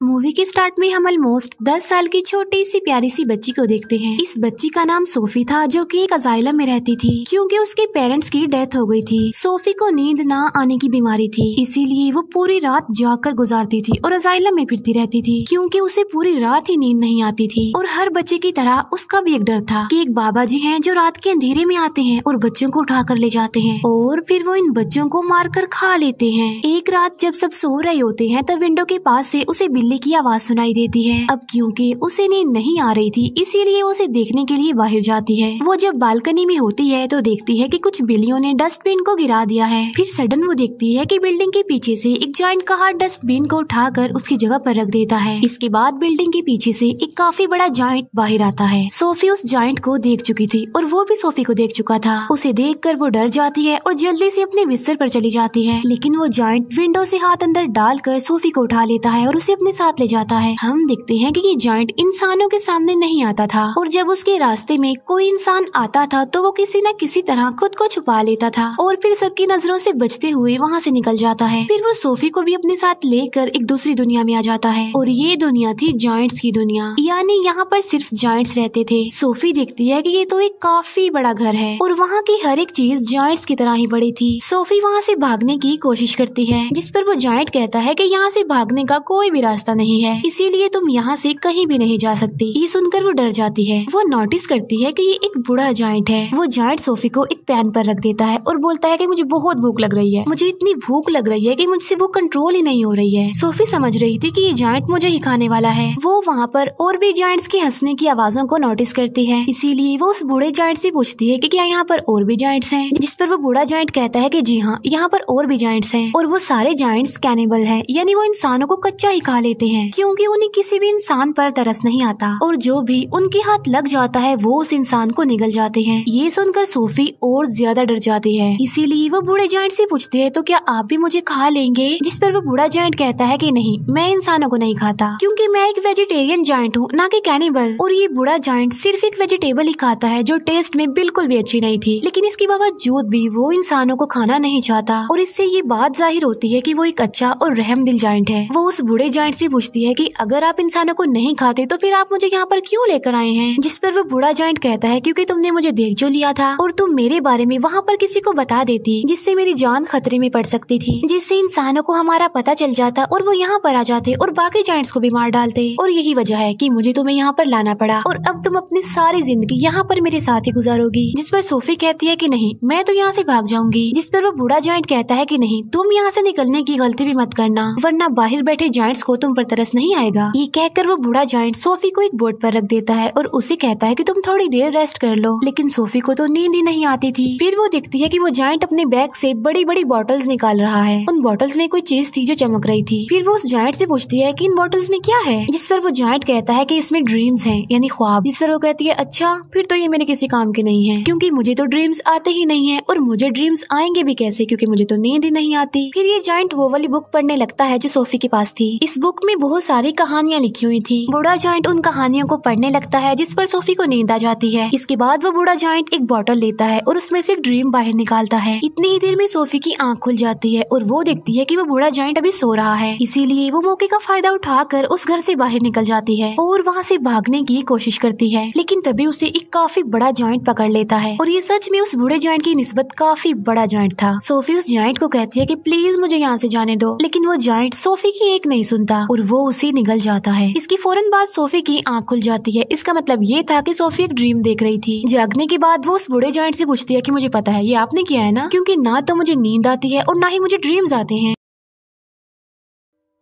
Movie के start में हम ऑलमोस्ट 10 साल की छोटी सी प्यारी सी बच्ची को देखते हैं। इस बच्ची का नाम सोफी था, जो कि एक अजाइलम में रहती थी क्योंकि उसके पेरेंट्स की डेथ हो गई थी। सोफी को नींद ना आने की बीमारी थी, इसीलिए वो पूरी रात जागकर गुजारती थी और अजाइलम में फिरती रहती थी क्योंकि उसे पूरी रात ही नींद नहीं आती थी। और हर बच्चे की तरह उसका भी एक डर था कि एक बाबा जी हैं जो रात के अंधेरे में आते हैं और बच्चों को उठा कर ले जाते हैं और फिर वो इन बच्चों को मार कर खा लेते हैं। एक रात जब सब सो रहे होते हैं तब विंडो के पास से उसे बिल्ली की आवाज सुनाई देती है। अब क्योंकि उसे नींद नहीं आ रही थी इसीलिए उसे देखने के लिए बाहर जाती है। वो जब बालकनी में होती है तो देखती है कि कुछ बिल्लियों ने डस्टबिन को गिरा दिया है। फिर सडन वो देखती है कि बिल्डिंग के पीछे से एक जायंट का हाथ डस्टबिन को उठाकर उसकी जगह पर रख देता है। इसके बाद बिल्डिंग के पीछे से एक काफी बड़ा जायंट बाहर आता है। सोफी उस जायंट को देख चुकी थी और वो भी सोफी को देख चुका था। उसे देखकर वो डर जाती है और जल्दी से अपने बिस्तर पर चली जाती है, लेकिन वो जायंट विंडो से हाथ अंदर डालकर सोफी को उठा लेता है और उसे अपने साथ ले जाता है। हम देखते हैं कि ये जायंट इंसानों के सामने नहीं आता था और जब उसके रास्ते में कोई इंसान आता था तो वो किसी न किसी तरह खुद को छुपा लेता था और फिर सबकी नजरों से बचते हुए वहाँ से निकल जाता है। फिर वो सोफी को भी अपने साथ लेकर एक दूसरी दुनिया में आ जाता है और ये दुनिया थी जायंट्स की दुनिया, यानी यहाँ पर सिर्फ जायंट्स रहते थे। सोफी देखती है कि ये तो एक काफी बड़ा घर है और वहाँ की हर एक चीज जायंट्स की तरह ही बड़ी थी। सोफी वहाँ से भागने की कोशिश करती है, जिस पर वो जायंट कहता है कि यहाँ से भागने का कोई भी रास्ता नहीं है, इसीलिए तुम यहाँ से कहीं भी नहीं जा सकती। ये सुनकर वो डर जाती है। वो नोटिस करती है कि ये एक बूढ़ा जायंट है। वो जायंट सोफी को एक पैन पर रख देता है और बोलता है कि मुझे बहुत भूख लग रही है, मुझे इतनी भूख लग रही है कि मुझसे वो कंट्रोल ही नहीं हो रही है। सोफी समझ रही थी कि ये जायंट मुझे ही खाने वाला है। वो वहाँ पर और भी जायंट्स की हंसने की आवाजों को नोटिस करती है, इसीलिए वो उस बूढ़े जायंट से पूछती है कि क्या यहाँ पर और भी जायंट्स हैं, जिस पर वो बूढ़ा जायंट कहता है कि जी हाँ, यहाँ पर और भी जायंट्स हैं और वो सारे जायंट्स कैनिबल हैं, यानी वो इंसानों को कच्चा ही खा लेते हैं क्योंकि उन्हें किसी भी इंसान पर तरस नहीं आता और जो भी उनके हाथ लग जाता है वो उस इंसान को निगल जाते हैं। ये सुनकर सोफी और ज्यादा डर जाती है, इसीलिए वो बूढ़े जायंट से पूछती है तो क्या आप भी मुझे खा लेंगे, जिस पर वो बूढ़ा जायंट कहता है कि नहीं, मैं इंसानों को नहीं खाता क्योंकि मैं एक वेजिटेरियन जायंट हूँ, ना कि कैनिबल। और ये बूढ़ा जायंट सिर्फ एक वेजिटेबल ही खाता है जो टेस्ट में बिल्कुल भी अच्छी नहीं थी, लेकिन इसके बावजूद भी वो इंसानों को खाना नहीं चाहता और इससे ये बात जाहिर होती है कि वो एक अच्छा और रहमदिल जायंट है। वो उस बूढ़े जायंट से पूछती है कि अगर आप इंसानों को नहीं खाते तो फिर आप मुझे यहाँ पर क्यों लेकर आए हैं, जिस पर वो बूढ़ा जायंट कहता है क्योंकि तुमने मुझे देख जो लिया था और तुम मेरे बारे में वहाँ पर किसी को बता देती जिससे मेरी जान खतरे में पड़ सकती थी, जिससे इंसानों को हमारा पता चल जाता और वो यहाँ पर आ जाते और बाकी जायंट्स को भी मार डालते और यही वजह है कि मुझे तुम्हें यहाँ पर लाना पड़ा और अब तुम अपनी सारी जिंदगी यहाँ पर मेरे साथ ही गुजारोगी। जिस पर सोफी कहती है कि नहीं, मैं तो यहाँ से भाग जाऊंगी, जिस पर वो बूढ़ा जायंट कहता है कि नहीं, तुम यहाँ से निकलने की गलती भी मत करना वरना बाहर बैठे जायंट्स को तुम पर तरस नहीं आएगा। ये कहकर वो बूढ़ा जायंट सोफी को एक बोर्ड पर रख देता है और उसे कहता है कि तुम थोड़ी देर रेस्ट कर लो, लेकिन सोफी को तो नींद ही नहीं आती थी। फिर वो देखती है कि वो जायंट अपने बैग से बड़ी बड़ी बॉटल्स निकाल रहा है। उन बॉटल्स में कोई चीज थी जो चमक रही थी। फिर वो उस जायंट से पूछती है कि इन बॉटल्स में क्या है, जिस पर वो जायंट कहता है कि इसमें ड्रीम्स हैं, यानी ख्वाब। जिस पर वो कहती है अच्छा, फिर तो ये मेरे किसी काम के नहीं है क्योंकि मुझे तो ड्रीम्स आते ही नहीं है और मुझे ड्रीम्स आएंगे भी कैसे क्योंकि मुझे तो नींद ही नहीं आती। फिर ये जायंट वो वाली बुक पढ़ने लगता है जो सोफी के पास थी। इस बुक में बहुत सारी कहानियाँ लिखी हुई थी। बूढ़ा जायंट उन कहानियों को पढ़ने लगता है जिस पर सोफी को नींद आ जाती है। इसके बाद वो बूढ़ा जायंट एक बॉटल लेता है और उसमें से एक ड्रीम बाहर निकालता है। इतनी ही देर में सोफी की आंख खुल जाती है और वो देखती है कि वो बूढ़ा जायंट अभी सो रहा है, इसीलिए वो मौके का फायदा उठाकर उस घर से बाहर निकल जाती है और वहाँ से भागने की कोशिश करती है, लेकिन तभी उसे एक काफी बड़ा जायंट पकड़ लेता है और ये सच में उस बूढ़े जायंट की निस्बत काफी बड़ा जायंट था। सोफी उस जायंट को कहती है कि प्लीज मुझे यहाँ से जाने दो, लेकिन वो जायंट सोफी की एक नहीं सुनता और वो उसे निगल जाता है। इसकी फौरन बाद सोफी की आंख खुल जाती है। इसका मतलब ये था कि सोफी एक ड्रीम देख रही थी। जागने के बाद वो उस बूढ़े जायंट से पूछती है कि मुझे पता है ये आपने किया है ना, क्योंकि ना तो मुझे नींद आती है और ना ही मुझे ड्रीम्स आते हैं,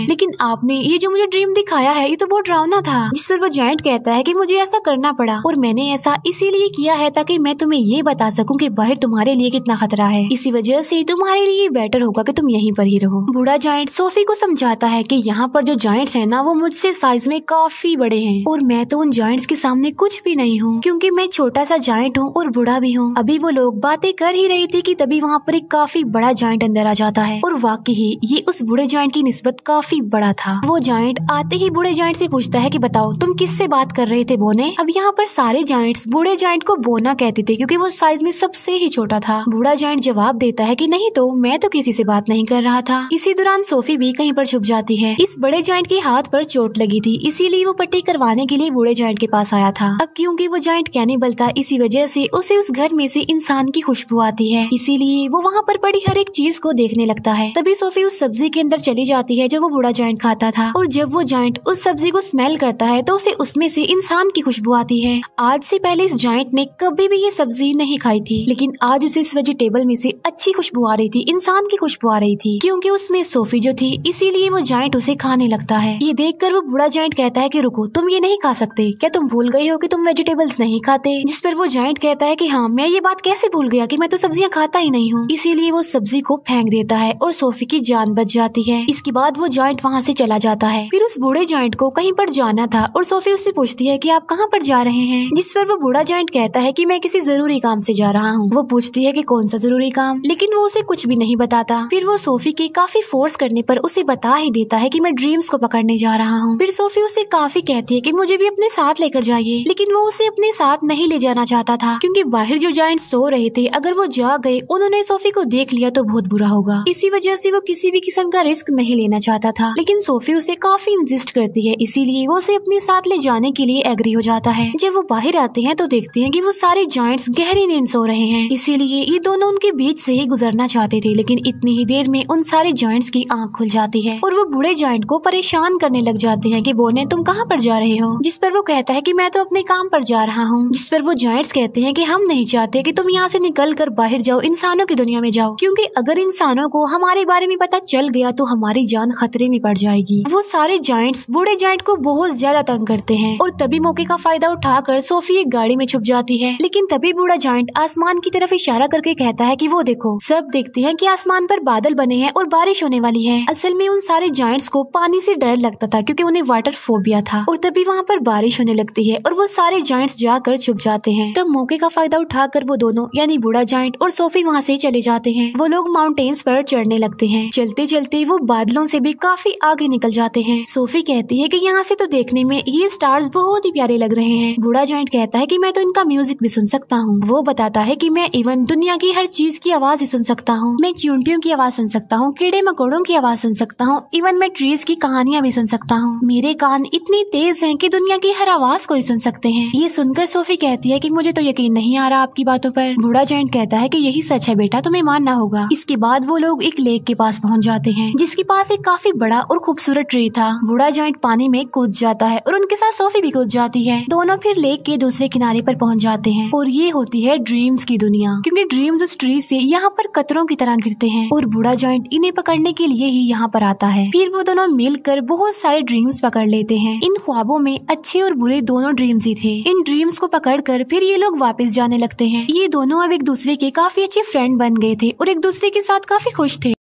लेकिन आपने ये जो मुझे ड्रीम दिखाया है ये तो बहुत डरावना था। जिस पर वो जायंट कहता है कि मुझे ऐसा करना पड़ा और मैंने ऐसा इसीलिए किया है ताकि मैं तुम्हें ये बता सकूं कि बाहर तुम्हारे लिए कितना खतरा है, इसी वजह से तुम्हारे लिए बेटर होगा कि तुम यहीं पर ही रहो। बूढ़ा जायंट सोफी को समझाता है कि यहाँ पर जो जायंट्स हैं ना वो मुझसे साइज में काफी बड़े हैं और मैं तो उन जायंट्स के सामने कुछ भी नहीं हूँ क्योंकि मैं छोटा सा जायंट हूँ और बूढ़ा भी हूँ। अभी वो लोग बातें कर ही रही थी कि तभी वहाँ पर एक काफी बड़ा जायंट अंदर आ जाता है और वाकई ही ये उस बूढ़े जायंट की निस्बत काफी काफी बड़ा था। वो जायंट आते ही बूढ़े जायंट से पूछता है कि बताओ तुम किससे बात कर रहे थे बोने। अब यहाँ पर सारे जायंट्स बूढ़े जायंट को बोना कहते थे क्योंकि वो साइज में सबसे ही छोटा था। बूढ़ा जायंट जवाब देता है कि नहीं तो मैं तो किसी से बात नहीं कर रहा था। इसी दौरान सोफी भी कहीं पर छुप जाती है। इस बड़े जायंट के हाथ पर चोट लगी थी, इसीलिए वो पट्टी करवाने के लिए बूढ़े जायंट के पास आया था। अब क्योंकि वो जायंट कैनिबल था, इसी वजह से उसे उस घर में से इंसान की खुशबू आती है, इसीलिए वो वहाँ पर पड़ी हर एक चीज को देखने लगता है। तभी सोफी उस सब्जी के अंदर चली जाती है जो वो बूढ़ा जायंट खाता था, और जब वो जायंट उस सब्जी को स्मेल करता है तो उसे उसमें से इंसान की खुशबू आती है। आज से पहले इस जायंट ने कभी भी ये सब्जी नहीं खाई थी, लेकिन आज उसे इस वेजिटेबल में से अच्छी खुशबू आ रही थी, इंसान की खुशबू आ रही थी, क्योंकि उसमें सोफी जो थी, इसीलिए वो जायंट उसे खाने लगता है। ये देखकर वो बूढ़ा जायंट कहता है कि रुको, तुम ये नहीं खा सकते, क्या तुम भूल गए हो कि तुम वेजिटेबल्स नहीं खाते। जिस पर वो जायंट कहता है कि हाँ, मैं ये बात कैसे भूल गया कि मैं तो सब्जियां खाता ही नहीं हूँ। इसीलिए वो सब्जी को फेंक देता है और सोफी की जान बच जाती है। इसके बाद वो जायंट वहाँ से चला जाता है। फिर उस बूढ़े जायंट को कहीं पर जाना था और सोफी उससे पूछती है कि आप कहाँ पर जा रहे हैं। जिस पर वो बूढ़ा जायंट कहता है कि मैं किसी जरूरी काम से जा रहा हूँ। वो पूछती है कि कौन सा जरूरी काम, लेकिन वो उसे कुछ भी नहीं बताता। फिर वो सोफी के काफी फोर्स करने पर उसे बता ही देता है कि मैं ड्रीम्स को पकड़ने जा रहा हूँ। फिर सोफी उसे काफी कहती है कि मुझे भी अपने साथ लेकर जाइए, लेकिन वो उसे अपने साथ नहीं ले जाना चाहता था, क्योंकि बाहर जो जायंट सो रहे थे, अगर वो जा गए, उन्होंने सोफी को देख लिया तो बहुत बुरा होगा। इसी वजह से वो किसी भी किस्म का रिस्क नहीं लेना चाहता था, लेकिन सोफी उसे काफी इंसिस्ट करती है, इसीलिए वो उसे अपने साथ ले जाने के लिए एग्री हो जाता है। जब वो बाहर आते हैं तो देखते हैं कि वो सारे जायंट्स गहरी नींद सो रहे हैं, इसीलिए ये दोनों उनके बीच से ही गुजरना चाहते थे, लेकिन इतनी ही देर में उन सारे जायंट्स की आंख खुल जाती है और वो बूढ़े जायंट को परेशान करने लग जाते हैं कि बोने तुम कहाँ पर जा रहे हो। जिस पर वो कहता है कि मैं तो अपने काम पर जा रहा हूँ। जिस पर वो जायंट्स कहते हैं कि हम नहीं चाहते कि तुम यहाँ से निकल कर बाहर जाओ, इंसानों की दुनिया में जाओ, क्योंकि अगर इंसानों को हमारे बारे में पता चल गया तो हमारी जान खतरे में पड़ जाएगी। वो सारे जायंट्स बूढ़े जायंट को बहुत ज्यादा तंग करते हैं और तभी मौके का फायदा उठाकर सोफी एक गाड़ी में छुप जाती है। लेकिन तभी बूढ़ा जायंट आसमान की तरफ इशारा करके कहता है कि वो देखो। सब देखते हैं कि आसमान पर बादल बने हैं और बारिश होने वाली है। असल में उन सारे जायंट्स को पानी से डर लगता था क्योंकि उन्हें वाटर फोबिया था, और तभी वहाँ पर बारिश होने लगती है और वो सारे जायंट्स जाकर छुप जाते हैं। तब मौके का फायदा उठाकर वो दोनों यानी बूढ़ा जायंट और सोफी वहाँ से चले जाते हैं। वो लोग माउंटेन्स पर चढ़ने लगते हैं। चलते चलते वो बादलों से भी काफी आगे निकल जाते हैं। सोफी कहती है कि यहाँ से तो देखने में ये स्टार्स बहुत ही प्यारे लग रहे हैं। बूढ़ा जायंट कहता है कि मैं तो इनका म्यूजिक भी सुन सकता हूँ। वो बताता है कि मैं इवन दुनिया की हर चीज की आवाज ही सुन सकता हूँ। मैं चींटियों की आवाज सुन सकता हूँ, कीड़े मकोड़ों की आवाज सुन सकता हूँ, इवन मैं ट्रीज की कहानियाँ भी सुन सकता हूँ। मेरे कान इतनी तेज हैं कि दुनिया की हर आवाज को ही सुन सकते हैं। ये सुनकर सोफी कहती है कि मुझे तो यकीन नहीं आ रहा आपकी बातों पर। बूढ़ा जायंट कहता है कि यही सच है बेटा, तुम्हें मानना होगा। इसके बाद वो लोग एक लेक के पास पहुँच जाते हैं, जिसके पास एक काफी बड़ा और खूबसूरत ट्री था। बूढ़ा जायंट पानी में कूद जाता है और उनके साथ सोफी भी कूद जाती है। दोनों फिर लेक के दूसरे किनारे पर पहुंच जाते हैं और ये होती है ड्रीम्स की दुनिया, क्योंकि ड्रीम्स उस ट्री से यहाँ पर कतरों की तरह गिरते हैं और बूढ़ा जायंट इन्हें पकड़ने के लिए ही यहाँ पर आता है। फिर वो दोनों मिलकर बहुत सारे ड्रीम्स पकड़ लेते हैं। इन ख्वाबों में अच्छे और बुरे दोनों ड्रीम्स ही थे। इन ड्रीम्स को पकड़कर फिर ये लोग वापस जाने लगते हैं। ये दोनों अब एक दूसरे के काफी अच्छे फ्रेंड बन गए थे और एक दूसरे के साथ काफी खुश थे।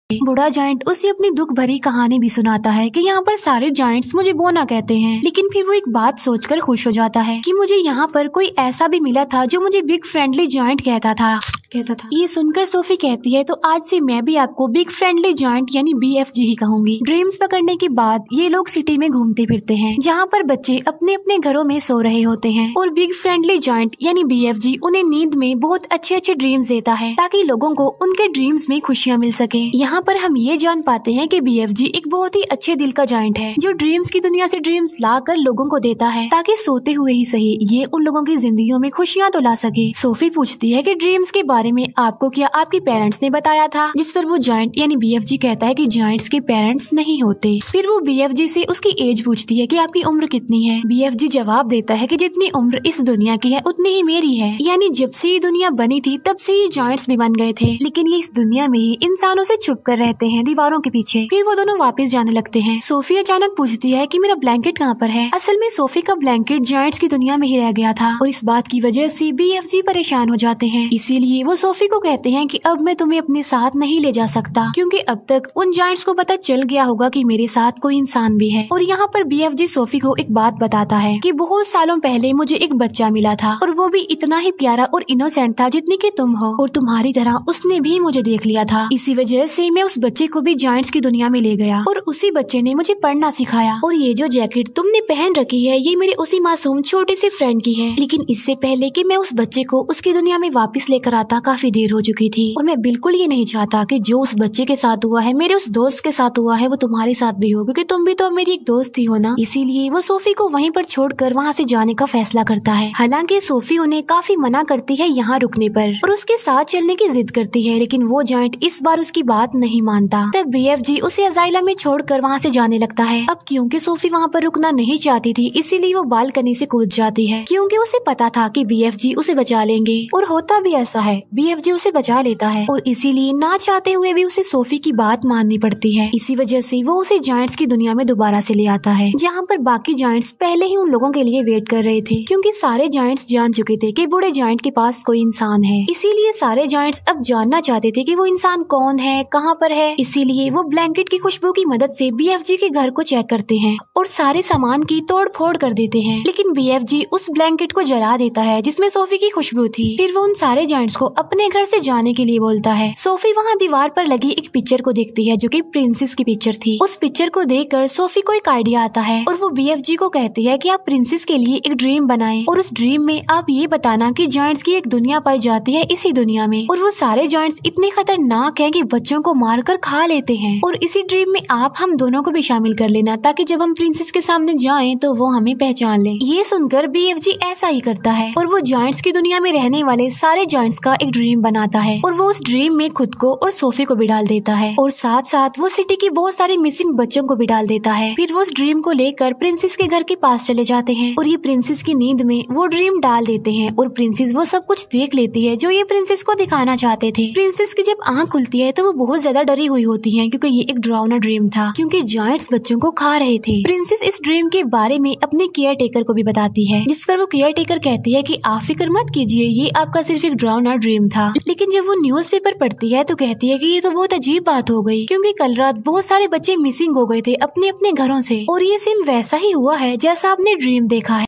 बूढ़ा जायंट उसे अपनी दुख भरी कहानी भी सुनाता है कि यहाँ पर सारे जायंट्स मुझे बोना कहते हैं, लेकिन फिर वो एक बात सोचकर खुश हो जाता है कि मुझे यहाँ पर कोई ऐसा भी मिला था जो मुझे बिग फ्रेंडली जायंट कहता था। ये सुनकर सोफी कहती है तो आज से मैं भी आपको बिग फ्रेंडली जायंट यानी BFG ही कहूंगी। ड्रीम्स पकड़ने के बाद ये लोग सिटी में घूमते फिरते हैं, जहाँ पर बच्चे अपने अपने घरों में सो रहे होते हैं और बिग फ्रेंडली जायंट यानी BFG उन्हें नींद में बहुत अच्छे अच्छे ड्रीम्स देता है ताकि लोगों को उनके ड्रीम्स में खुशियाँ मिल सके। यहाँ पर हम ये जान पाते हैं कि BFG एक बहुत ही अच्छे दिल का जायंट है जो ड्रीम्स की दुनिया से ड्रीम्स ला कर लोगों को देता है ताकि सोते हुए ही सही ये उन लोगों की जिंदगियों में खुशियाँ तो ला सके। सोफी पूछती है कि ड्रीम्स के बारे में आपको क्या आपके पेरेंट्स ने बताया था, जिस पर वो जायंट यानी BFG कहता है कि जायंट्स के पेरेंट्स नहीं होते। फिर वो BFG से उसकी एज पूछती है कि आपकी उम्र कितनी है। BFG जवाब देता है कि जितनी उम्र इस दुनिया की है उतनी ही मेरी है, यानी जब से ये दुनिया बनी थी तब से ये जायंट्स भी बन गए थे, लेकिन ये इस दुनिया में ही इंसानों से छुप कर रहते हैं दीवारों के पीछे। फिर वो दोनों वापस जाने लगते हैं। सोफी अचानक पूछती है कि मेरा ब्लैंकेट कहाँ पर है। असल में सोफी का ब्लैंकेट जायंट्स की दुनिया में ही रह गया था और इस बात की वजह से BFG परेशान हो जाते हैं। इसीलिए वो सोफी को कहते हैं कि अब मैं तुम्हें अपने साथ नहीं ले जा सकता, क्योंकि अब तक उन जायंट्स को पता चल गया होगा कि मेरे साथ कोई इंसान भी है। और यहाँ पर BFG सोफी को एक बात बताता है कि बहुत सालों पहले मुझे एक बच्चा मिला था और वो भी इतना ही प्यारा और इनोसेंट था जितनी कि तुम हो, और तुम्हारी तरह उसने भी मुझे देख लिया था। इसी वजह से मैं उस बच्चे को भी जायंट्स की दुनिया में ले गया और उसी बच्चे ने मुझे पढ़ना सिखाया। और ये जो जैकेट तुमने पहन रखी है ये मेरे उसी मासूम छोटे से फ्रेंड की है। लेकिन इससे पहले कि मैं उस बच्चे को उसकी दुनिया में वापस लेकर आता काफी देर हो चुकी थी और मैं बिल्कुल ये नहीं चाहता कि जो उस बच्चे के साथ हुआ है, मेरे उस दोस्त के साथ हुआ है, वो तुम्हारे साथ भी हो, क्योंकि तुम भी तो मेरी एक दोस्त ही हो ना। इसीलिए वो सोफी को वहीं पर छोड़कर वहाँ से जाने का फैसला करता है। हालांकि सोफी उन्हें काफी मना करती है यहाँ रुकने पर और उसके साथ चलने की जिद करती है, लेकिन वो जायंट इस बार उसकी बात नहीं मानता। तब BFG उसे अजाइलम में छोड़कर वहाँ से जाने लगता है। अब क्योंकि सोफी वहाँ पर रुकना नहीं चाहती थी, इसीलिए वो बालकनी से कूद जाती है, क्योंकि उसे पता था कि BFG उसे बचा लेंगे। और होता भी ऐसा है, BFG उसे बचा लेता है और इसीलिए ना चाहते हुए भी उसे सोफी की बात माननी पड़ती है। इसी वजह से वो उसे जायंट्स की दुनिया में दोबारा से ले आता है, जहाँ पर बाकी जायंट्स पहले ही उन लोगों के लिए वेट कर रहे थे, क्योंकि सारे जायंट्स जान चुके थे कि बूढ़े जायंट के पास कोई इंसान है। इसीलिए सारे जायंट्स अब जानना चाहते थे कि वो इंसान कौन है, कहाँ पर है। इसीलिए वो ब्लैंकेट की खुशबू की मदद से BFG के घर को चेक करते हैं और सारे सामान की तोड़ फोड़ कर देते हैं। लेकिन BFG उस ब्लैंकेट को जला देता है जिसमें सोफी की खुशबू थी। फिर वो उन सारे जायंट्स को अपने घर से जाने के लिए बोलता है। सोफी वहाँ दीवार पर लगी एक पिक्चर को देखती है जो कि प्रिंसेस की पिक्चर थी। उस पिक्चर को देखकर सोफी को एक आइडिया आता है और वो BFG को कहती है कि आप प्रिंसेस के लिए एक ड्रीम बनाएं और उस ड्रीम में आप ये बताना कि जायंट्स की एक दुनिया पाई जाती है इसी दुनिया में और वो सारे जायंट्स इतने खतरनाक हैं कि बच्चों को मारकर खा लेते हैं और इसी ड्रीम में आप हम दोनों को भी शामिल कर लेना, ताकि जब हम प्रिंसेस के सामने जाएं तो वो हमें पहचान ले। ये सुनकर BFG ऐसा ही करता है और वो जायंट्स की दुनिया में रहने वाले सारे जायंट्स का एक ड्रीम बनाता है और वो उस ड्रीम में खुद को और सोफी को भी डाल देता है और साथ साथ वो सिटी की बहुत सारे मिसिंग बच्चों को भी डाल देता है। फिर वो उस ड्रीम को लेकर प्रिंसेस के घर के पास चले जाते हैं और ये प्रिंसेस की नींद में वो ड्रीम डाल देते हैं और प्रिंसेस वो सब कुछ देख लेती है जो ये प्रिंसेस को दिखाना चाहते थे। प्रिंसेस की जब आँख खुलती है तो वो बहुत ज्यादा डरी हुई होती है, क्योंकि ये एक डरावना ड्रीम था, क्योंकि जायंट्स बच्चों को खा रहे थे। प्रिंसेस इस ड्रीम के बारे में अपने केयर टेकर को भी बताती है, जिस पर वो केयर टेकर कहती है कि आप फिक्र मत कीजिए, ये आपका सिर्फ एक डरावना ड्रीम था। लेकिन जब वो न्यूज़पेपर पढ़ती है तो कहती है कि ये तो बहुत अजीब बात हो गई, क्योंकि कल रात बहुत सारे बच्चे मिसिंग हो गए थे अपने अपने घरों से और ये सेम वैसा ही हुआ है जैसा आपने ड्रीम देखा है।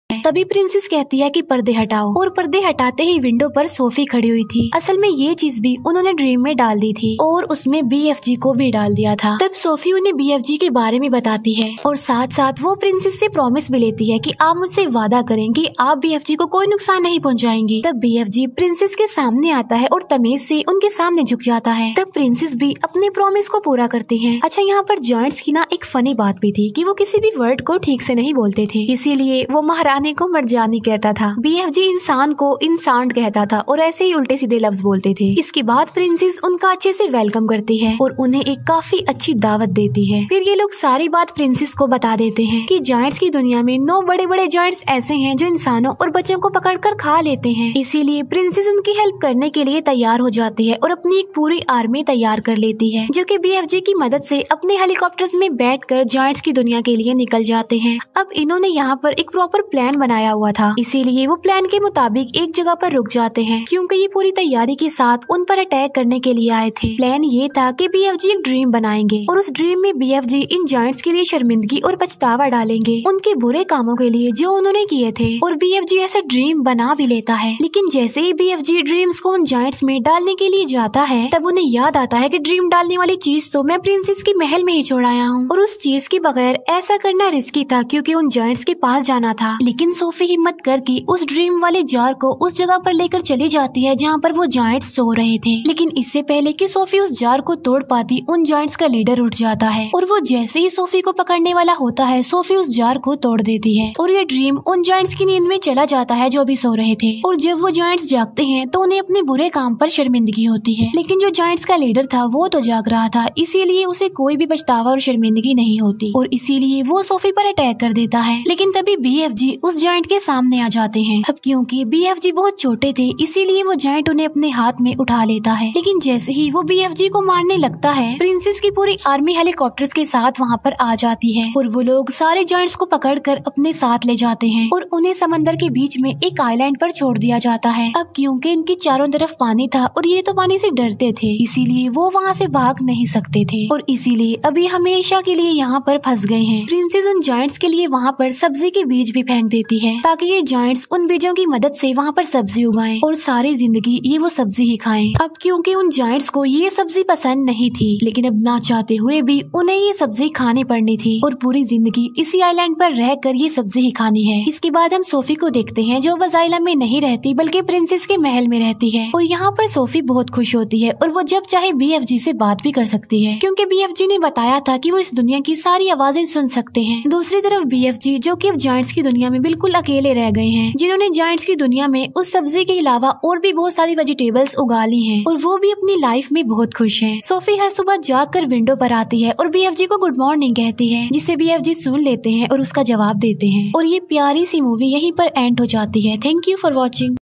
तभी प्रिंसेस कहती है कि पर्दे हटाओ और पर्दे हटाते ही विंडो पर सोफी खड़ी हुई थी। असल में ये चीज भी उन्होंने ड्रीम में डाल दी थी और उसमें BFG को भी डाल दिया था। तब सोफी उन्हें BFG के बारे में बताती है और साथ साथ वो प्रिंसेस से प्रॉमिस भी लेती है कि आप मुझसे वादा करें कि आप BFG को कोई नुकसान नहीं पहुंचाएंगी। तब BFG प्रिंसेस के सामने आता है और तमीज से उनके सामने झुक जाता है। तब प्रिंसेस भी अपने प्रॉमिस को पूरा करती है। अच्छा, यहाँ पर जायंट्स की ना एक फनी बात भी थी कि वो किसी भी वर्ड को ठीक से नहीं बोलते थे, इसीलिए वो महारानी को मर्जानी कहता था, BFG इंसान को इंसान कहता था और ऐसे ही उल्टे सीधे लफ्ज बोलते थे। इसके बाद प्रिंसेस उनका अच्छे से वेलकम करती है और उन्हें एक काफी अच्छी दावत देती है। फिर ये लोग सारी बात प्रिंसेस को बता देते हैं कि जायंट्स की दुनिया में 9 बड़े बड़े जायंट्स ऐसे हैं जो इंसानों और बच्चों को पकड़कर खा लेते हैं। इसीलिए प्रिंसेस उनकी हेल्प करने के लिए तैयार हो जाती है और अपनी एक पूरी आर्मी तैयार कर लेती है, जो कि BFG की मदद से अपने हेलीकॉप्टर्स में बैठकर जायंट्स की दुनिया के लिए निकल जाते हैं। अब इन्होंने यहाँ पर एक प्रॉपर प्लान बनाया हुआ था, इसीलिए वो प्लान के मुताबिक एक जगह पर रुक जाते हैं, क्योंकि ये पूरी तैयारी के साथ उन पर अटैक करने के लिए आए थे। प्लान ये था कि BFG एक ड्रीम बनाएंगे और उस ड्रीम में BFG इन जायंट्स के लिए शर्मिंदगी और पछतावा डालेंगे उनके बुरे कामों के लिए जो उन्होंने किए थे, और BFG ऐसा ड्रीम बना भी लेता है। लेकिन जैसे ही BFG ड्रीम्स को उन जायंट्स में डालने के लिए जाता है, तब उन्हें याद आता है कि ड्रीम डालने वाली चीज तो मैं प्रिंसेस की महल में ही छोड़ आया हूँ और उस चीज के बगैर ऐसा करना रिस्की था, क्योंकि उन जायंट्स के पास जाना था। लेकिन सोफी हिम्मत करके उस ड्रीम वाले जार को उस जगह पर लेकर चली जाती है जहाँ पर वो जायंट्स सो रहे थे। लेकिन इससे पहले कि सोफी उस जार को तोड़ पाती, उन जायंट्स का लीडर उठ जाता है और वो जैसे ही सोफी को पकड़ने वाला होता है, सोफी उस जार को तोड़ देती है और ये ड्रीम उन जायंट्स की नींद में चला जाता है जो भी सो रहे थे। और जब वो जायंट्स जागते हैं तो उन्हें अपने बुरे काम पर शर्मिंदगी होती है, लेकिन जो जायंट्स का लीडर था वो तो जाग रहा था, इसीलिए उसे कोई भी पछतावा और शर्मिंदगी नहीं होती और इसीलिए वो सोफी पर अटैक कर देता है। लेकिन तभी BFG उस जायंट के सामने आ जाते हैं। अब क्योंकि BFG बहुत छोटे थे, इसीलिए वो जायंट उन्हें अपने हाथ में उठा लेता है। लेकिन जैसे ही वो BFG को मारने लगता है, प्रिंसेस की पूरी आर्मी हेलीकॉप्टर्स के साथ वहाँ पर आ जाती है और वो लोग सारे जायंट्स को पकड़कर अपने साथ ले जाते हैं और उन्हें समंदर के बीच में एक आइलैंड पर छोड़ दिया जाता है। अब क्योंकि इनके चारों तरफ पानी था और ये तो पानी से डरते थे, इसीलिए वो वहाँ से भाग नहीं सकते थे और इसीलिए अभी हमेशा के लिए यहाँ पर फंस गए हैं। प्रिंसेस उन जायंट्स के लिए वहाँ पर सब्जी के बीज भी फेंक देती है ताकि ये जायंट्स उन बीजों की मदद से वहाँ पर सब्जी उगाएं और सारी जिंदगी ये वो सब्जी ही खाएं। अब क्योंकि उन जायंट्स को ये सब्जी पसंद नहीं थी, लेकिन अब ना चाहते हुए भी उन्हें ये सब्जी खानी पड़नी थी और पूरी जिंदगी इसी आइलैंड पर रहकर ये सब्जी ही खानी है। इसके बाद हम सोफी को देखते हैं जो बस आइलैंड में नहीं रहती बल्कि प्रिंसेस के महल में रहती है और यहाँ पर सोफी बहुत खुश होती है और वो जब चाहे BFG से बात भी कर सकती है क्योंकि BFG ने बताया था कि वो इस दुनिया की सारी आवाजें सुन सकते हैं। दूसरी तरफ BFG जो कि अब जायंट्स की दुनिया में बिल्कुल अकेले रह गए हैं, जिन्होंने जायंट्स की दुनिया में उस सब्जी के अलावा और भी बहुत सारी वेजिटेबल्स उगा ली हैं और वो भी अपनी लाइफ में बहुत खुश है। सोफी हर सुबह जागकर विंडो पर आती है और BFG को गुड मॉर्निंग कहती है, जिसे BFG सुन लेते हैं और उसका जवाब देते हैं और ये प्यारी सी मूवी यहीं पर एंड हो जाती है। Thank you for watching.